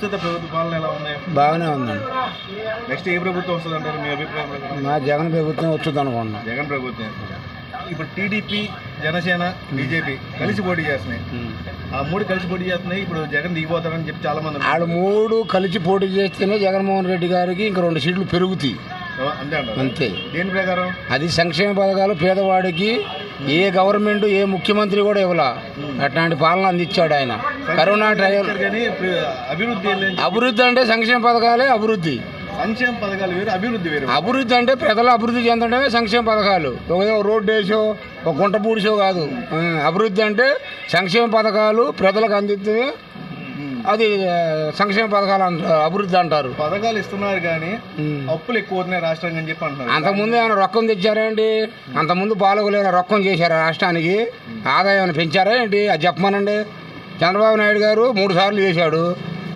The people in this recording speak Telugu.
ప్రస్తుత ప్రభుత్వ పాలన ఎలా ఉన్నాయి? బాగానే ఉందండి. నెక్స్ట్ ఏ ప్రభుత్వం వస్తుంది అంటారు మీ అభిప్రాయం ప్రకారం? మా జగన్ ప్రభుత్వం వచ్చింది అనుకున్నాం. జగన్ ప్రభుత్వం. ఇప్పుడు టీడీపీ, జనసేన, బీజేపీ కలిసి పోటీ చేస్తున్నాయి. ఆ మూడు కలిసి పోటీ చేస్తున్నాయి. ఇప్పుడు జగన్ దిగిపోతారని చెప్పి చాలా మంది వాళ్ళు మూడు కలిసి పోటీ చేస్తేనే జగన్మోహన్ రెడ్డి గారికి ఇంకా 2 సీట్లు పెరుగుతాయి అంతే అంటారు. అంతే. దేని ప్రకారం? అది సంక్షేమ పథకాలు పేదవాడికి ఏ గవర్నమెంట్ ఏ ముఖ్యమంత్రి కూడా ఇవ్వాల అట్లాంటి పాలన అందించాడు ఆయన. కరోనా టైం కానీ అభివృద్ధి అభివృద్ధి అంటే సంక్షేమ పథకాలే అభివృద్ధి. సంక్షేమ పథకాలు వేరు, అభివృద్ధి వేరు. అభివృద్ధి అంటే ప్రజలు అభివృద్ధి చెందడమే సంక్షేమ పథకాలు. ఒక రోడ్డు వేసో ఒక గుంట పూడిసో కాదు. అభివృద్ధి అంటే సంక్షేమ పథకాలు ప్రజలకు అందిస్తే అది సంక్షేమ పథకాలు అంటారు, అభివృద్ధి అంటారు. పథకాలు ఇస్తున్నారు కానీ అప్పులు ఎక్కువ అవుతున్నాయి రాష్ట్రానికి అని చెప్పి అంటున్నారు. అంతకుముందు ఏమైనా రొక్కం తెచ్చారా ఏంటి? అంతకుముందు పాలకులు ఏమైనా రొక్కం చేశారా రాష్ట్రానికి? ఆదాయం పెంచారా ఏంటి? అది చెప్పమనండి. చంద్రబాబు నాయుడు గారు 3 సార్లు చేశాడు.